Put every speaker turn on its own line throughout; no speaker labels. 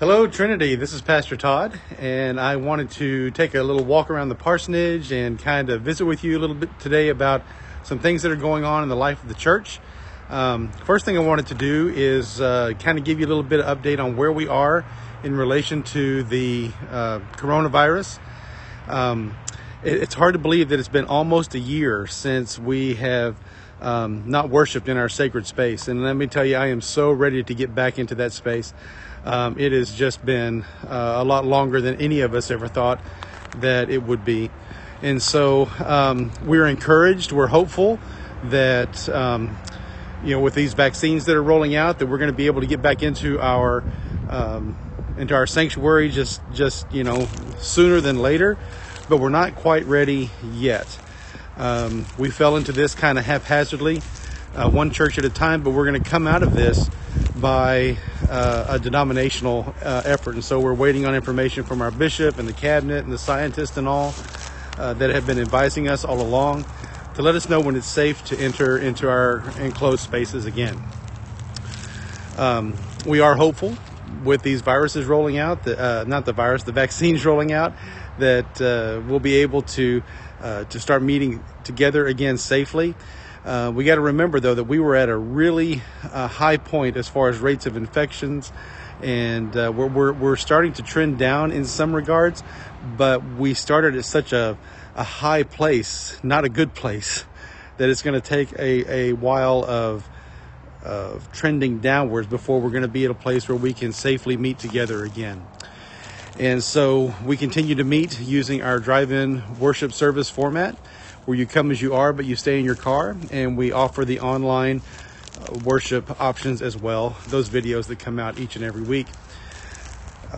Hello, Trinity. This is Pastor Todd, and I wanted to take a little walk around the parsonage and kind of visit with you a little bit today about some things that are going on in the life of the church. First thing I wanted to do is kind of give you a little bit of update on where we are in relation to the coronavirus. It's hard to believe that it's been almost a year since we have not worshiped in our sacred space. And let me tell you, I am so ready to get back into that space. It has just been a lot longer than any of us ever thought that it would be. And so we're encouraged, we're hopeful that, with these vaccines that are rolling out, that we're going to be able to get back into our sanctuary just sooner than later. But we're not quite ready yet. We fell into this kind of haphazardly, one church at a time, but we're going to come out of this by a denominational effort. And so we're waiting on information from our bishop and the cabinet and the scientists and all that have been advising us all along to let us know when it's safe to enter into our enclosed spaces again. We are hopeful with these viruses rolling out, the vaccines rolling out, that we'll be able to start meeting together again safely. We got to remember, though, that we were at a really high point as far as rates of infections, and we're starting to trend down in some regards, but we started at such a high place, not a good place, that it's going to take a while of trending downwards before we're going to be at a place where we can safely meet together again. And so we continue to meet using our drive-in worship service format, where you come as you are, but you stay in your car, and we offer the online worship options as well, those videos that come out each and every week.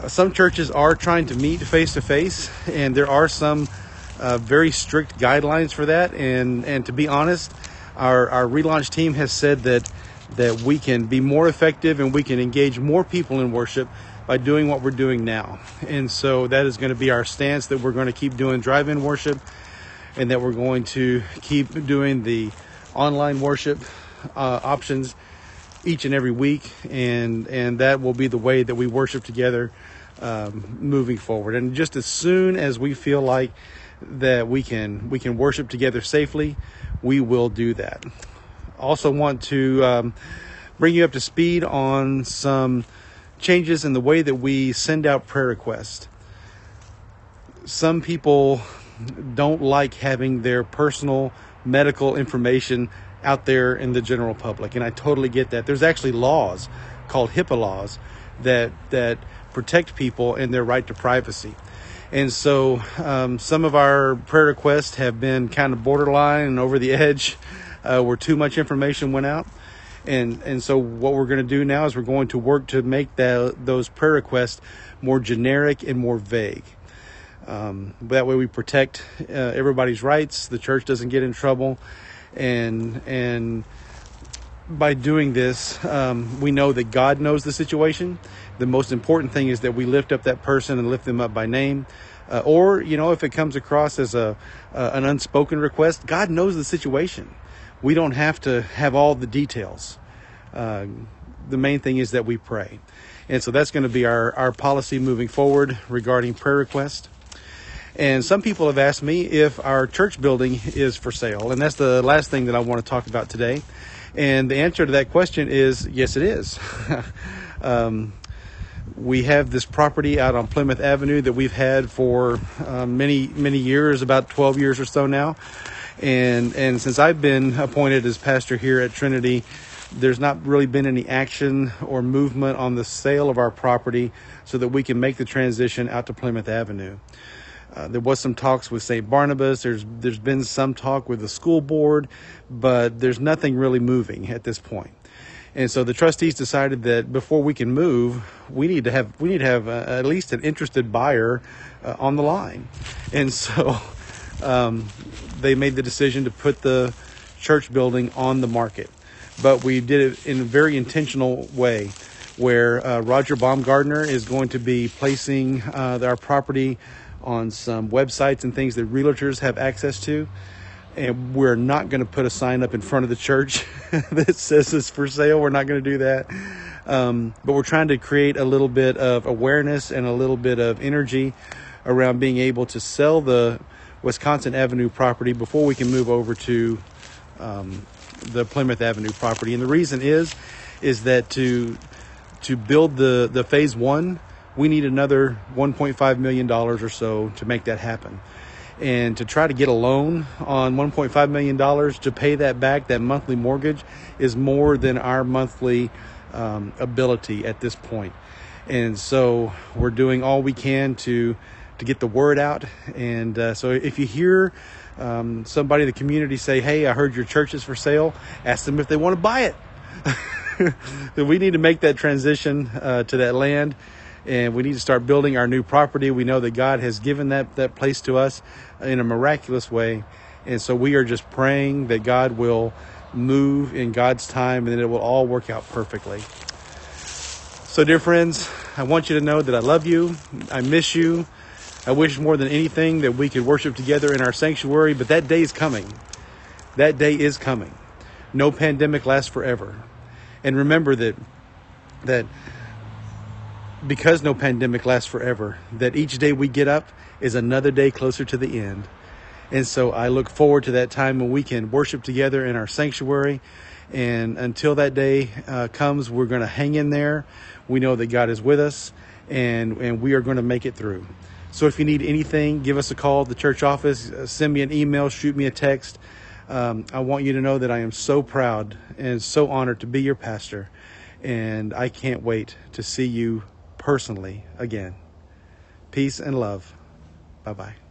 Some churches are trying to meet face-to-face, and there are some very strict guidelines for that. And to be honest, our relaunch team has said that we can be more effective and we can engage more people in worship by doing what we're doing now. And so that is going to be our stance, that we're going to keep doing drive-in worship, and that we're going to keep doing the online worship options each and every week, and that will be the way that we worship together moving forward. And just as soon as we feel like that we can worship together safely, we will do that. Also want to bring you up to speed on some changes in the way that we send out prayer requests. Some people don't like having their personal medical information out there in the general public, and I totally get that. There's actually laws called HIPAA laws that protect people and their right to privacy. And so some of our prayer requests have been kind of borderline and over the edge where too much information went out. And so what we're going to do now is we're going to work to make those prayer requests more generic and more vague. That way we protect everybody's rights. The church doesn't get in trouble. And by doing this, we know that God knows the situation. The most important thing is that we lift up that person and lift them up by name. Or if it comes across as an unspoken request, God knows the situation. We don't have to have all the details. The main thing is that we pray. And so that's going to be our policy moving forward regarding prayer requests. And some people have asked me if our church building is for sale. And that's the last thing that I want to talk about today. And the answer to that question is, yes, it is. We have this property out on Plymouth Avenue that we've had for many, many years, about 12 years or so now. And since I've been appointed as pastor here at Trinity, there's not really been any action or movement on the sale of our property so that we can make the transition out to Plymouth Avenue. There was some talks with St. Barnabas. There's been some talk with the school board, but there's nothing really moving at this point. And so the trustees decided that before we can move, we need to have at least an interested buyer on the line. And so they made the decision to put the church building on the market. But we did it in a very intentional way, where Roger Baumgardner is going to be placing our property on some websites and things that realtors have access to. And we're not going to put a sign up in front of the church that says it's for sale. We're not going to do that. But we're trying to create a little bit of awareness and a little bit of energy around being able to sell the Wisconsin Avenue property before we can move over to the Plymouth Avenue property. And the reason is that to build the phase one, we need another $1.5 million or so to make that happen. And to try to get a loan on $1.5 million to pay that back, that monthly mortgage, is more than our monthly ability at this point. And so we're doing all we can to get the word out. And so if you hear somebody in the community say, hey, I heard your church is for sale, ask them if they want to buy it. We need to make that transition to that land. And we need to start building our new property. We know that God has given that place to us in a miraculous way. And so we are just praying that God will move in God's time and that it will all work out perfectly. So, dear friends, I want you to know that I love you. I miss you. I wish more than anything that we could worship together in our sanctuary, but that day is coming. That day is coming. No pandemic lasts forever. And remember that because no pandemic lasts forever, that each day we get up is another day closer to the end. And so I look forward to that time when we can worship together in our sanctuary. And until that day comes, we're going to hang in there. We know that God is with us, and we are going to make it through. So if you need anything, give us a call at the church office, send me an email, shoot me a text. I want you to know that I am so proud and so honored to be your pastor. And I can't wait to see you personally again. Peace and love. Bye-bye.